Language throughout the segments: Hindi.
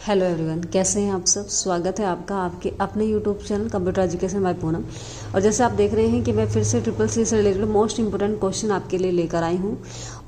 हेलो एवरीवन, कैसे हैं आप सब। स्वागत है आपका आपके अपने YouTube channel computer education by Poonam. और जैसे आप देख रहे हैं कि मैं फिर से ट्रिपल सी से रिलेटेड मोस्ट इंपॉर्टेंट क्वेश्चन आपके लिए लेकर आई हूं।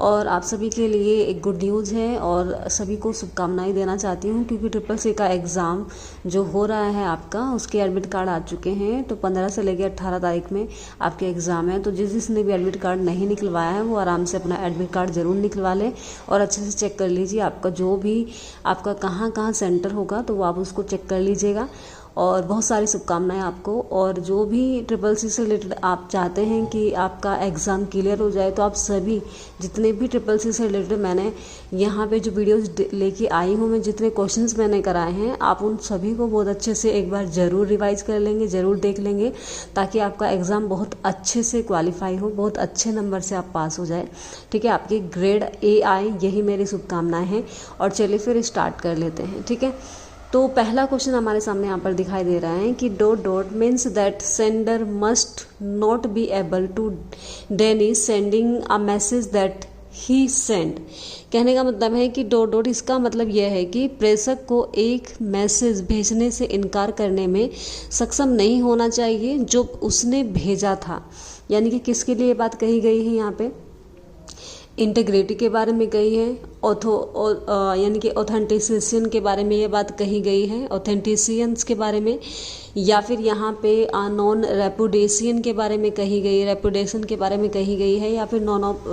और आप सभी के लिए एक गुड न्यूज़ है और सभी को शुभकामनाएं देना चाहती हूं, क्योंकि ट्रिपल सी का एग्ज़ाम जो हो रहा है आपका, उसके एडमिट कार्ड आ चुके हैं। तो 15 से लेकर 18 तारीख में आपके एग्ज़ाम है। तो जिसने भी एडमिट कार्ड नहीं निकलवाया है वो आराम से अपना एडमिट कार्ड ज़रूर निकलवा ले और अच्छे से चेक कर लीजिए आपका जो भी आपका कहाँ कहाँ सेंटर होगा, तो वो आप उसको चेक कर लीजिएगा। और बहुत सारी शुभकामनाएं आपको। और जो भी ट्रिपल सी से रिलेटेड आप चाहते हैं कि आपका एग्ज़ाम क्लियर हो जाए, तो आप सभी जितने भी ट्रिपल सी से रिलेटेड मैंने यहाँ पे जो वीडियोस लेके आई हूँ, मैं जितने क्वेश्चंस मैंने कराए हैं, आप उन सभी को बहुत अच्छे से एक बार ज़रूर रिवाइज कर लेंगे, ज़रूर देख लेंगे, ताकि आपका एग्ज़ाम बहुत अच्छे से क्वालिफाई हो, बहुत अच्छे नंबर से आप पास हो जाए। ठीक है, आपकी ग्रेड ए आए, यही मेरी शुभकामनाएँ हैं। और चलिए फिर स्टार्ट कर लेते हैं। ठीक है, तो पहला क्वेश्चन हमारे सामने यहाँ पर दिखाई दे रहा है कि dot dot means that sender must not be able to deny sending a message that he send. कहने का मतलब है कि डॉट डॉट, इसका मतलब यह है कि प्रेषक को एक मैसेज भेजने से इनकार करने में सक्षम नहीं होना चाहिए जो उसने भेजा था। यानी कि किसके लिए ये बात कही गई है यहाँ पे, इंटीग्रिटी के बारे में कही है, यानी कि ऑथेंटिसियन के बारे में ये बात कही गई है, ऑथेंटिसियंस के बारे में, या फिर यहाँ पे नॉन रेपुडेशियन के बारे में कही गई, रेपुडेशन के बारे में कही गई है, या फिर नॉन ऑफ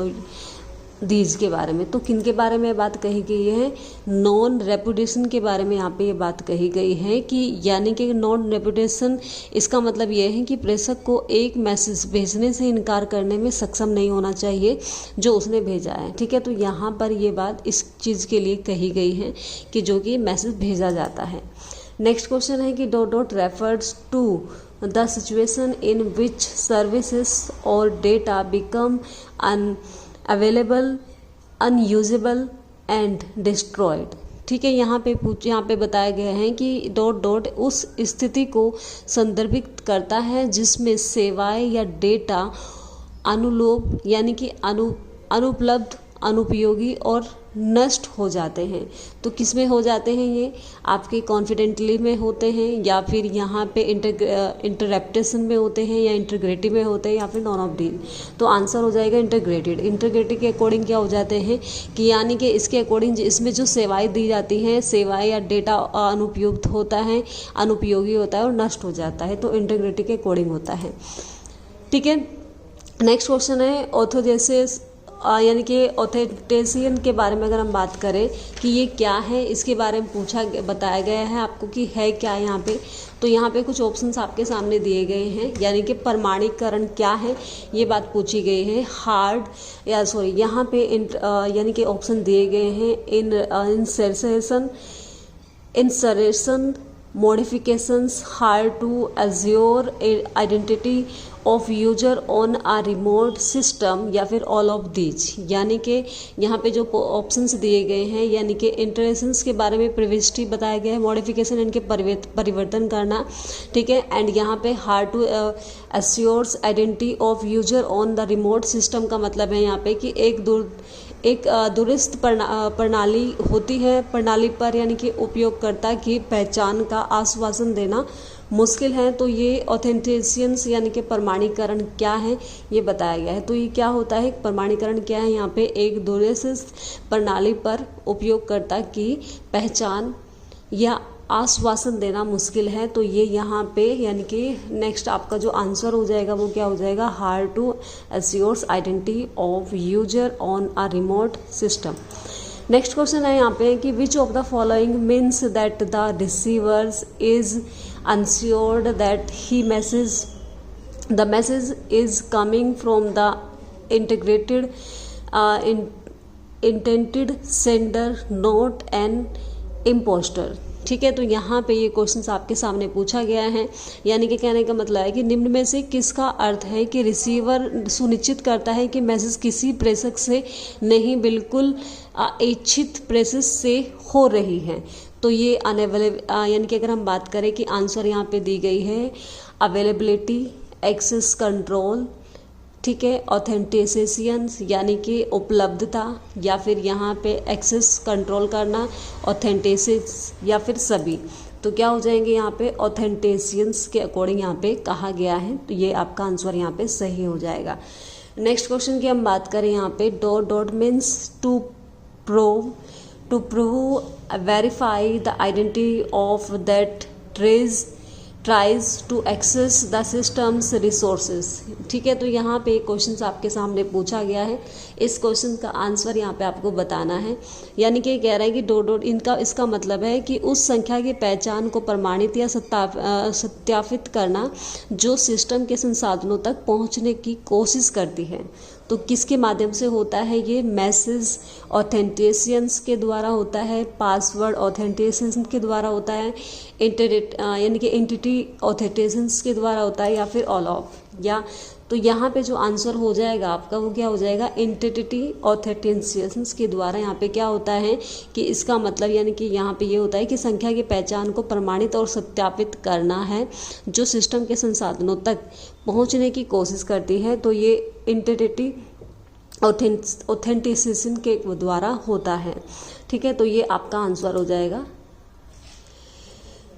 दीज के बारे में। तो किन के बारे में बात कही गई है, नॉन रेपुटेशन के बारे में यहाँ पे ये बात कही गई है कि यानी कि नॉन रेपुटेशन, इसका मतलब ये है कि प्रेषक को एक मैसेज भेजने से इनकार करने में सक्षम नहीं होना चाहिए जो उसने भेजा है। ठीक है, तो यहाँ पर ये बात इस चीज़ के लिए कही गई है कि जो कि मैसेज भेजा जाता है। नेक्स्ट क्वेश्चन है कि dot dot refers to the situation in which services और data become available, unusable and destroyed. ठीक है, यहाँ पे बताया गया है कि डॉट डॉट उस स्थिति को संदर्भित करता है जिसमें सेवाएं या डेटा अनुलोम यानी कि अनुपलब्ध, अनुपयोगी और नष्ट हो जाते हैं। तो किस में हो जाते हैं, ये आपके कॉन्फिडेंटली में होते हैं, या फिर यहाँ पे इंटरप्रेटेशन में होते हैं, या इंटीग्रिटी में होते हैं, या फिर नॉन ऑफ डील। तो आंसर हो जाएगा इंटीग्रेटेड। इंटीग्रिटी के अकॉर्डिंग क्या हो जाते हैं कि यानी कि इसके अकॉर्डिंग इसमें जो सेवाएं दी जाती हैं, सेवाएं या डेटा अनुपयुक्त होता है, अनुपयोगी होता है और नष्ट हो जाता है। तो इंटीग्रिटी के अकॉर्डिंग होता है। ठीक है, नेक्स्ट क्वेश्चन है ऑथोजेसिस, यानी कि ऑथेंटिसियन के बारे में अगर हम बात करें कि ये क्या है, इसके बारे में बताया गया है आपको कि है क्या यहाँ पे। तो यहाँ पे कुछ ऑप्शंस आपके सामने दिए गए हैं, यानी कि प्रमाणीकरण क्या है ये बात पूछी गई है। यहाँ पे यानी कि ऑप्शन दिए गए हैं insertion, modifications, hard to assure identity of user on a remote system, या फिर ऑल ऑफ दीज। यानी कि यहाँ पे जो ऑप्शंस दिए गए हैं, यानी कि इंटरेशंस के बारे में प्रिविस्टी बताया गया है, मॉडिफिकेशन इनके परिवर्तन करना। ठीक है, एंड यहाँ पे hard to assures identity of user on the remote system का मतलब है यहाँ पे कि एक दूरस्थ प्रणाली होती है, प्रणाली पर यानी कि उपयोगकर्ता की पहचान का आश्वासन देना मुश्किल है। तो ये ऑथेंटिसियंस यानी कि प्रमाणीकरण क्या है ये बताया गया है। तो ये क्या होता है, प्रमाणीकरण क्या है, यहाँ पे एक दूरस्थ प्रणाली पर उपयोगकर्ता की पहचान या आश्वासन देना मुश्किल है। तो ये यहाँ पे यानी कि नेक्स्ट आपका जो आंसर हो जाएगा वो क्या हो जाएगा, hard to assures identity of user on a remote system. Next question है यहाँ पे कि which of the following means that the receivers is ensured that the message is coming from the integrated intended sender, not an imposter। ठीक है, तो यहाँ पे ये क्वेश्चन आपके सामने पूछा गया है, यानी कि कहने का मतलब है कि निम्न में से किसका अर्थ है कि रिसीवर सुनिश्चित करता है कि मैसेज किसी प्रेषक से नहीं, बिल्कुल इच्छित प्रेषक से हो रही है। तो ये अनअवेलेबल, यानी कि अगर हम बात करें कि आंसर यहाँ पे दी गई है अवेलेबिलिटी, एक्सेस कंट्रोल, ठीक है, ऑथेंटिसियन यानी कि उपलब्धता, या फिर यहाँ पे एक्सेस कंट्रोल करना, ऑथेंटिसिस, या फिर सभी। तो क्या हो जाएंगे यहाँ पे ऑथेंटिसियंस के अकॉर्डिंग यहाँ पे कहा गया है, तो ये आपका आंसर यहाँ पे सही हो जाएगा। नेक्स्ट क्वेश्चन की हम बात करें यहाँ पे, dot dot means to prove verify the identity of that tries to access the system's resources। ठीक है, तो यहाँ पे एक क्वेश्चन आपके सामने पूछा गया है, इस क्वेश्चन का आंसर यहाँ पे आपको बताना है। यानी कि कह रहा है कि डॉट डॉट इसका मतलब है कि उस संख्या की पहचान को प्रमाणित या सत्यापित करना जो सिस्टम के संसाधनों तक पहुँचने की कोशिश करती है। तो किसके माध्यम से होता है ये? मैसेज ऑथेंटिसियंस के द्वारा होता है, पासवर्ड ऑथेंटिसियंस के द्वारा होता है, यानी कि एंटिटी ऑथेंटिसियंस के द्वारा होता है, या फिर ऑल ऑफ। या तो यहाँ पे जो आंसर हो जाएगा आपका वो क्या हो जाएगा? एंटिटी ऑथेंटिसियंस के द्वारा। यहाँ पे क्या होता है कि इसका मतलब यानी कि यहाँ पे ये होता है कि संख्या की पहचान को प्रमाणित और सत्यापित करना है जो सिस्टम के संसाधनों तक पहुँचने की कोशिश करती है। तो ये एंटिटी ऑथेंटिसिशन के द्वारा होता है। ठीक है, तो ये आपका आंसर हो जाएगा।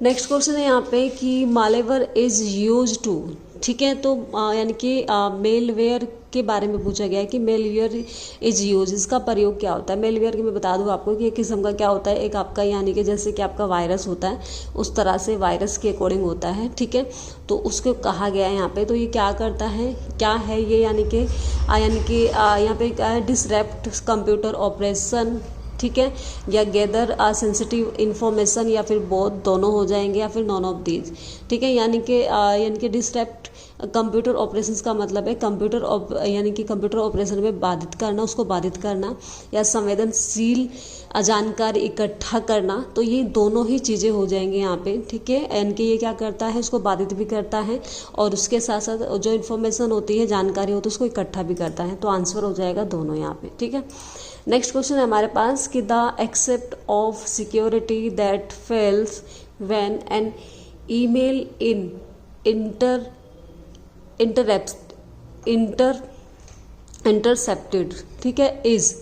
नेक्स्ट क्वेश्चन है यहाँ पे कि मालवेयर इज यूज टू। ठीक है, तो यानी कि मेलवेयर के बारे में पूछा गया है कि मेलवेयर इज यूज, इसका प्रयोग क्या होता है। मेलवेयर की मैं बता दूं आपको कि एक किस्म का क्या होता है, एक आपका यानी कि जैसे कि आपका वायरस होता है उस तरह से वायरस के अकॉर्डिंग होता है। ठीक है, तो उसको कहा गया है यहाँ पे। तो ये क्या करता है, क्या है ये, यानी कि यहाँ पे क्या है, डिसरप्ट कंप्यूटर ऑपरेशन। ठीक है, या गैदर सेंसिटिव इन्फॉर्मेशन, या फिर बोथ, दोनों हो जाएंगे, या फिर नॉन ऑफ दीज। ठीक है, यानी कि डिसरप्ट कंप्यूटर ऑपरेशंस का मतलब है यानी कि कंप्यूटर ऑपरेशन में बाधित करना, उसको बाधित करना, या संवेदनशील जानकारी इकट्ठा करना। तो ये दोनों ही चीज़ें हो जाएंगे यहाँ पे। ठीक है, यानी कि ये क्या करता है, उसको बाधित भी करता है और उसके साथ साथ जो इन्फॉर्मेशन होती है, जानकारी होती है, उसको इकट्ठा भी करता है। तो आंसर हो जाएगा दोनों यहाँ पे। ठीक है, नेक्स्ट क्वेश्चन है हमारे पास कि the except of security that fails when an email intercepted. ठीक है, इज।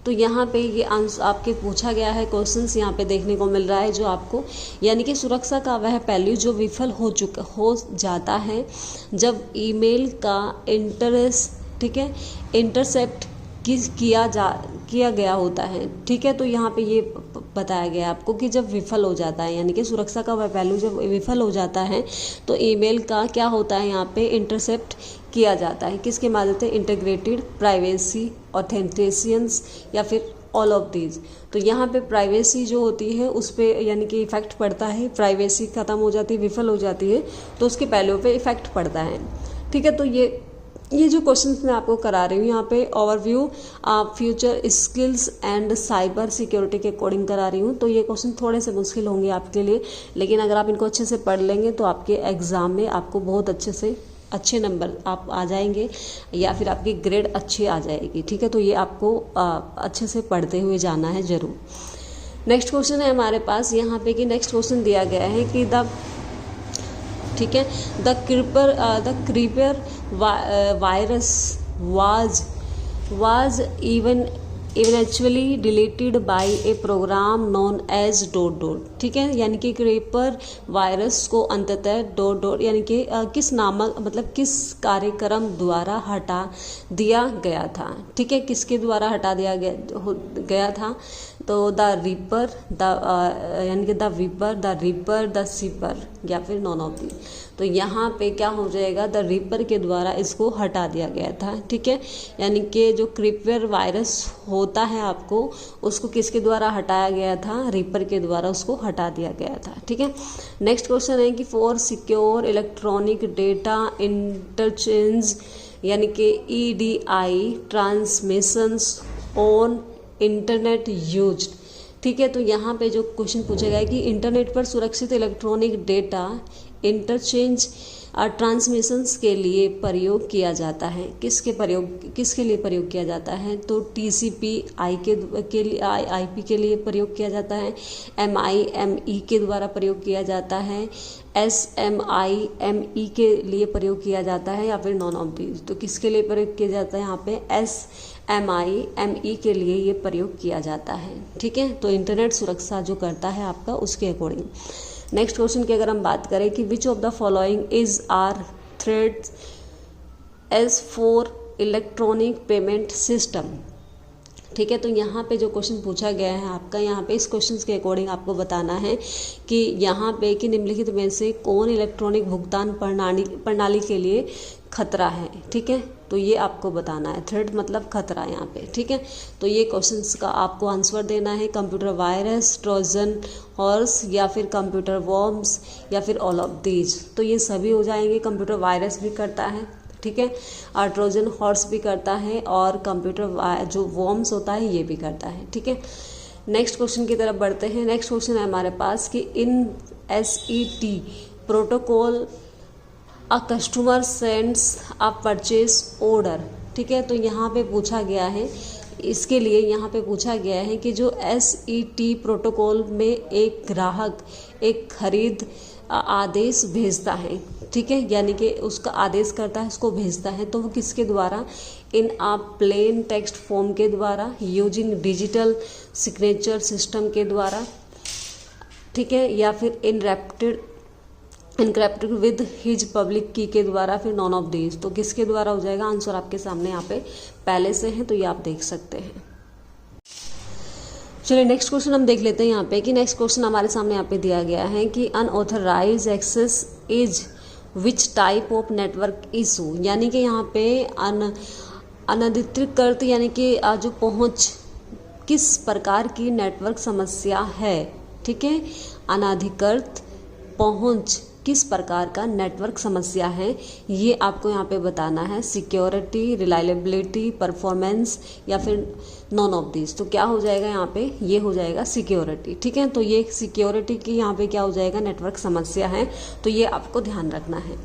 तो यहाँ पे ये आंसर आपके पूछा गया है, क्वेश्चंस यहाँ पे देखने को मिल रहा है जो आपको, यानी कि सुरक्षा का वह पहलू जो विफल हो जाता है जब ईमेल का इंटरसेप्ट किया गया होता है। ठीक है, तो यहाँ पे ये बताया गया आपको कि जब विफल हो जाता है, यानी कि सुरक्षा का वह पहलू जब विफल हो जाता है तो ईमेल का क्या होता है, यहाँ पे इंटरसेप्ट किया जाता है। किसके माध्यम से? इंटीग्रेटेड प्राइवेसी, ऑथेंटिसियंस, या फिर ऑल ऑफ दीज। तो यहाँ पे प्राइवेसी जो होती है उस पर यानी कि इफेक्ट पड़ता है, प्राइवेसी खत्म हो जाती है, विफल हो जाती है, तो उसके पहलुओं पे इफेक्ट पड़ता है। ठीक है, तो ये जो क्वेश्चंस मैं आपको करा रही हूँ यहाँ पे overview future skills and cyber security के अकॉर्डिंग करा रही हूँ। तो ये क्वेश्चन थोड़े से मुश्किल होंगे आपके लिए, लेकिन अगर आप इनको अच्छे से पढ़ लेंगे तो आपके एग्ज़ाम में आपको बहुत अच्छे नंबर आप आ जाएंगे, या फिर आपकी ग्रेड अच्छी आ जाएगी। ठीक है, तो ये आपको अच्छे से पढ़ते हुए जाना है ज़रूर। नेक्स्ट क्वेश्चन है हमारे पास यहाँ पे कि नेक्स्ट क्वेश्चन दिया गया है कि ठीक है, the creeper virus was eventually deleted by a program known as dot. ठीक है, यानी कि क्रीपर वायरस को अंततः डॉट यानी कि किस कार्यक्रम द्वारा हटा दिया गया था। ठीक है, किसके द्वारा हटा दिया गया था? तो द रीपर, यानी कि द रीपर, द सीपर, या फिर नॉन ऑफ दी। तो यहाँ पे क्या हो जाएगा, द रीपर के द्वारा इसको हटा दिया गया था। ठीक है, यानी कि जो क्रीपर वायरस होता है आपको, उसको किसके द्वारा हटाया गया था? रीपर के द्वारा उसको हटा दिया गया था। ठीक है, नेक्स्ट क्वेश्चन है कि for secure electronic data interchange, यानी कि EDI transmissions on internet used ठीक है। तो यहाँ पे जो क्वेश्चन पूछा गया है कि इंटरनेट पर सुरक्षित इलेक्ट्रॉनिक डेटा इंटरचेंज ट्रांसमिशंस के लिए प्रयोग किया जाता है। किसके लिए प्रयोग किया जाता है? तो TCP के लिए IP के लिए प्रयोग किया जाता है, MIME के द्वारा प्रयोग किया जाता है, SMIME के लिए प्रयोग किया जाता है, या फिर नॉन ऑफ दीज। तो किसके लिए प्रयोग किया जाता है? यहाँ पे SMIME के लिए ये प्रयोग किया जाता है। ठीक है। तो इंटरनेट सुरक्षा जो करता है आपका, उसके अकॉर्डिंग। नेक्स्ट क्वेश्चन की अगर हम बात करें कि which of the following is are threats as for electronic payment system. ठीक है। तो यहाँ पे जो क्वेश्चन पूछा गया है आपका, यहाँ पे इस क्वेश्चन के अकॉर्डिंग आपको बताना है कि यहाँ पे कि निम्नलिखित में से कौन इलेक्ट्रॉनिक भुगतान प्रणाली के लिए खतरा है। ठीक है। तो ये आपको बताना है, थ्रेड मतलब खतरा यहाँ पे। ठीक है। तो ये क्वेश्चंस का आपको आंसर देना है, कंप्यूटर वायरस, ट्रोजन हॉर्स, या फिर कंप्यूटर वॉर्म्स, या फिर ऑल ऑफ दीज। तो ये सभी हो जाएंगे। कंप्यूटर वायरस भी करता है, ठीक है, और ट्रोजन हॉर्स भी करता है, और कंप्यूटर जो वॉर्म्स होता है ये भी करता है। ठीक है। नेक्स्ट क्वेश्चन की तरफ बढ़ते हैं। नेक्स्ट क्वेश्चन है हमारे पास कि इन SET protocol a customer sends a purchase order. ठीक है। तो यहाँ पे पूछा गया है, इसके लिए यहाँ पे पूछा गया है कि जो SET प्रोटोकॉल में एक ग्राहक एक खरीद आदेश भेजता है, ठीक है, यानी कि उसका आदेश करता है, उसको भेजता है, तो वो किसके द्वारा? इन आ प्लेन टेक्स्ट फॉर्म के द्वारा, यूजिंग डिजिटल सिग्नेचर सिस्टम के द्वारा, ठीक है, या फिर इनक्रप्टेड विद हिज पब्लिक की के द्वारा, फिर नॉन ऑफ दीज। तो किसके द्वारा हो जाएगा? आंसर आपके सामने यहाँ पे पहले से है, तो ये आप देख सकते हैं। चलिए नेक्स्ट क्वेश्चन हम देख लेते हैं यहाँ पे कि नेक्स्ट क्वेश्चन हमारे सामने यहाँ पे दिया गया है कि unauthorized access is which type of network issue, यानी कि यहाँ पे अनधिकृत यानी कि जो पहुँच किस प्रकार की नेटवर्क समस्या है। ठीक है। अनधिकृत पहुँच किस प्रकार का नेटवर्क समस्या है, ये आपको यहाँ पे बताना है। सिक्योरिटी, रिलायबिलिटी, परफॉर्मेंस, या फिर नॉन ऑफ दिस। तो क्या हो जाएगा यहाँ पे? ये हो जाएगा सिक्योरिटी। ठीक है। तो ये सिक्योरिटी की यहाँ पे क्या हो जाएगा? नेटवर्क समस्या है, तो ये आपको ध्यान रखना है।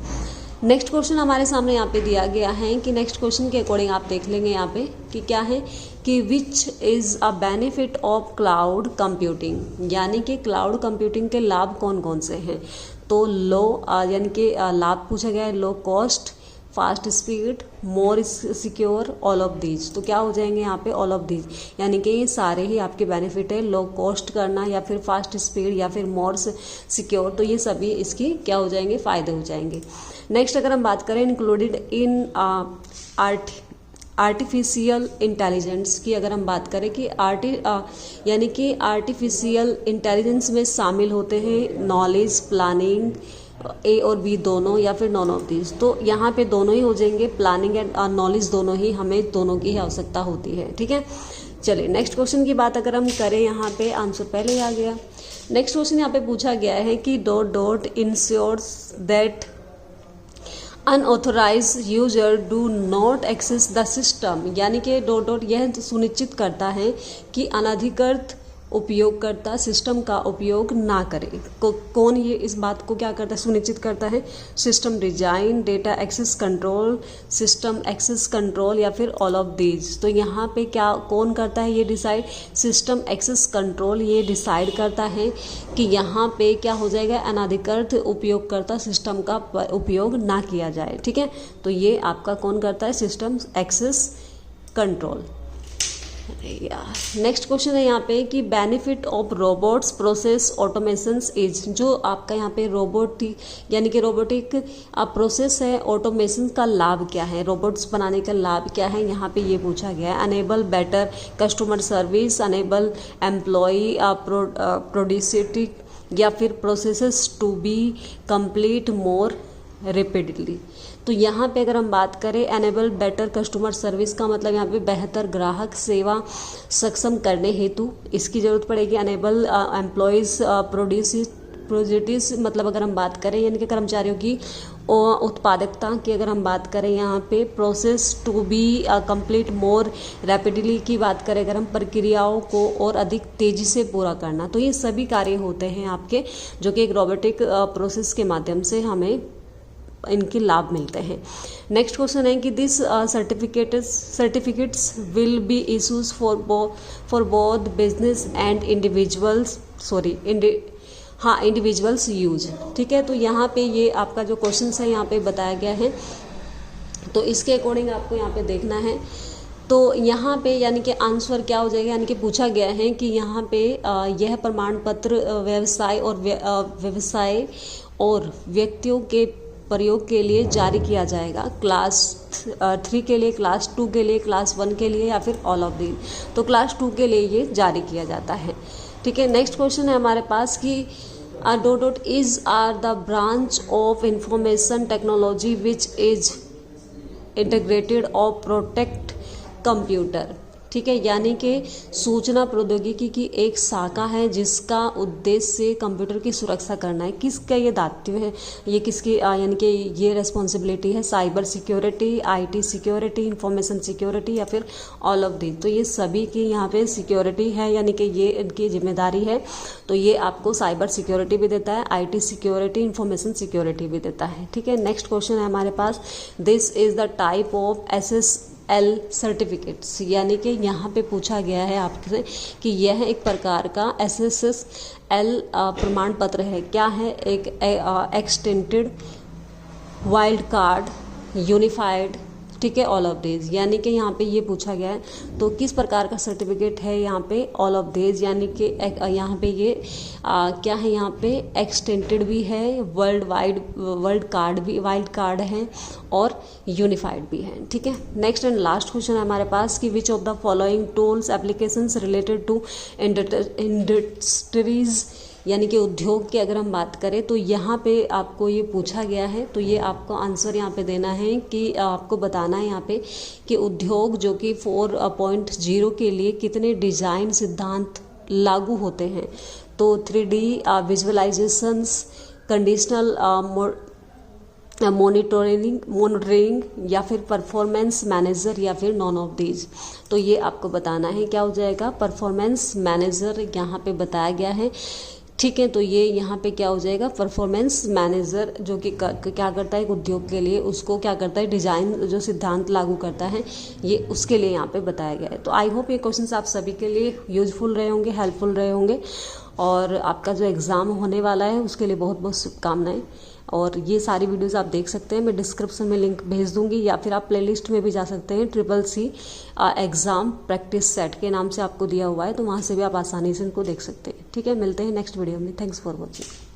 नेक्स्ट क्वेश्चन हमारे सामने यहाँ पे दिया गया है कि नेक्स्ट क्वेश्चन के अकॉर्डिंग आप देख लेंगे यहाँ पे कि क्या है कि which is a benefit of cloud computing, यानी कि क्लाउड कंप्यूटिंग के लाभ कौन कौन से हैं। तो लो यानी कि लाभ पूछा गया है, low cost, fast speed, more secure, all of these. तो क्या हो जाएंगे यहाँ पे? ऑल ऑफ दीज, यानी कि ये सारे ही आपके बेनिफिट है। लो कॉस्ट करना, या फिर फास्ट स्पीड, या फिर मोर सिक्योर, तो ये सभी इसकी क्या हो जाएंगे? फायदे हो जाएंगे। नेक्स्ट अगर हम बात करें इंक्लूडेड इन आर्टिफिशियल इंटेलिजेंस की, अगर हम बात करें कि यानी कि आर्टिफिशियल इंटेलिजेंस में शामिल होते हैं नॉलेज, प्लानिंग, A और B दोनों, या फिर नॉन ऑफ दिस। तो यहाँ पे दोनों ही हो जाएंगे, प्लानिंग एंड नॉलेज दोनों ही, हमें दोनों की ही आवश्यकता होती है। ठीक है। चलिए नेक्स्ट क्वेश्चन की बात अगर हम करें, यहाँ पे आंसर पहले ही आ गया। नेक्स्ट क्वेश्चन यहाँ पे पूछा गया है कि dot ensures that unauthorized user do not access the system, यानी कि डॉट यह सुनिश्चित करता है कि अनधिकृत उपयोगकर्ता सिस्टम का उपयोग ना करे। कौन ये इस बात को क्या करता है? सुनिश्चित करता है। System design, data access control, system access control, या फिर ऑल ऑफ दीज। तो यहाँ पे क्या कौन करता है ये डिसाइड? सिस्टम एक्सेस कंट्रोल ये डिसाइड करता है कि यहाँ पे क्या हो जाएगा? अनधिकृत उपयोगकर्ता सिस्टम का उपयोग ना किया जाए। ठीक है। तो ये आपका कौन करता है? System access control. Next question है यहाँ पे कि benefit of robots process automations is, जो आपका यहाँ पे यानी कि रोबोटिक प्रोसेस है, ऑटोमेशन का लाभ क्या है? रोबोट्स बनाने का लाभ क्या है? यहाँ पे ये पूछा गया है। Enable better customer service, enable employee productivity, या फिर processes to be complete more rapidly. तो यहाँ पे अगर हम बात करें एनेबल बेटर कस्टमर सर्विस का मतलब यहाँ पे बेहतर ग्राहक सेवा सक्षम करने हेतु इसकी ज़रूरत पड़ेगी। अनेबल एम्प्लॉयज़ प्रोजेटिस मतलब अगर हम बात करें यानी कि कर्मचारियों की उत्पादकता की अगर हम बात करें यहाँ पे process to be complete more rapidly की बात करें अगर हम प्रक्रियाओं को और अधिक तेजी से पूरा करना, तो ये सभी कार्य होते हैं आपके जो कि एक रोबोटिक प्रोसेस के माध्यम से हमें इनके लाभ मिलते हैं। नेक्स्ट क्वेश्चन है कि this certificates will be issues for both business and individuals use. ठीक है, तो यहाँ पे ये आपका जो क्वेश्चन है यहाँ पे बताया गया है, तो इसके अकॉर्डिंग आपको यहाँ पे देखना है। तो यहाँ पे यानी कि आंसर क्या हो जाएगा, यानी कि पूछा गया है कि यहाँ पे यह प्रमाण पत्र व्यवसाय और व्यक्तियों के प्रयोग के लिए जारी किया जाएगा, क्लास 3 के लिए, क्लास 2 के लिए, क्लास 1 के लिए या फिर ऑल ऑफ दी। तो क्लास 2 के लिए ये जारी किया जाता है। ठीक है, नेक्स्ट क्वेश्चन है हमारे पास कि is are the branch of information technology which is integrated और प्रोटेक्ट कंप्यूटर। ठीक है, यानी कि सूचना प्रौद्योगिकी की एक शाखा है जिसका उद्देश्य कंप्यूटर की सुरक्षा करना है। किसका ये दायित्व है, ये किसकी यानी कि ये रिस्पॉन्सिबिलिटी है, cyber security, IT security, information security या फिर ऑल ऑफ दी। तो ये सभी की यहाँ पे सिक्योरिटी है, यानी कि ये इनकी जिम्मेदारी है। तो ये आपको साइबर सिक्योरिटी भी देता है, आईटी सिक्योरिटी, इंफॉर्मेशन सिक्योरिटी भी देता है। ठीक है, नेक्स्ट क्वेश्चन है हमारे पास, this is the type of SSL certificates, यानी कि यहाँ पे पूछा गया है आपसे कि यह एक प्रकार का SSL प्रमाण पत्र है। क्या है, एक एक्सटेंडेड वाइल्ड कार्ड यूनिफाइड, ठीक है, ऑल ऑफ देज, यानी कि यहाँ पे ये पूछा गया है। तो किस प्रकार का सर्टिफिकेट है यहाँ पे, ऑल ऑफ देज, यानी कि यहाँ पे ये क्या है, यहाँ पे एक्सटेंडेड भी है, वाइल्ड कार्ड है और यूनिफाइड भी है। ठीक है, नेक्स्ट एंड लास्ट क्वेश्चन है हमारे पास कि which of the following tools applications related to industries, यानी कि उद्योग की अगर हम बात करें तो यहाँ पे आपको ये पूछा गया है। तो ये आपको आंसर यहाँ पे देना है कि आपको बताना है यहाँ पे कि उद्योग जो कि 4.0 के लिए कितने डिजाइन सिद्धांत लागू होते हैं। तो 3D विजुअलाइजेशंस, कंडीशनल मॉनिटरिंग या फिर परफॉर्मेंस मैनेजर या फिर नॉन ऑफ दीज। तो ये आपको बताना है, क्या हो जाएगा, परफॉर्मेंस मैनेजर यहाँ पे बताया गया है। ठीक है, तो ये यहाँ पे क्या हो जाएगा, परफॉर्मेंस मैनेजर, जो कि क्या करता है एक उद्योग के लिए, उसको क्या करता है, डिजाइन जो सिद्धांत लागू करता है, ये उसके लिए यहाँ पे बताया गया है। तो आई होप ये क्वेश्चंस आप सभी के लिए यूजफुल रहे होंगे, हेल्पफुल रहे होंगे, और आपका जो एग्ज़ाम होने वाला है उसके लिए बहुत बहुत शुभकामनाएं। और ये सारी वीडियोस आप देख सकते हैं, मैं डिस्क्रिप्शन में लिंक भेज दूंगी, या फिर आप प्लेलिस्ट में भी जा सकते हैं, SSC एग्ज़ाम प्रैक्टिस सेट के नाम से आपको दिया हुआ है, तो वहाँ से भी आप आसानी से इनको देख सकते हैं। ठीक है, मिलते हैं नेक्स्ट वीडियो में। Thanks for watching.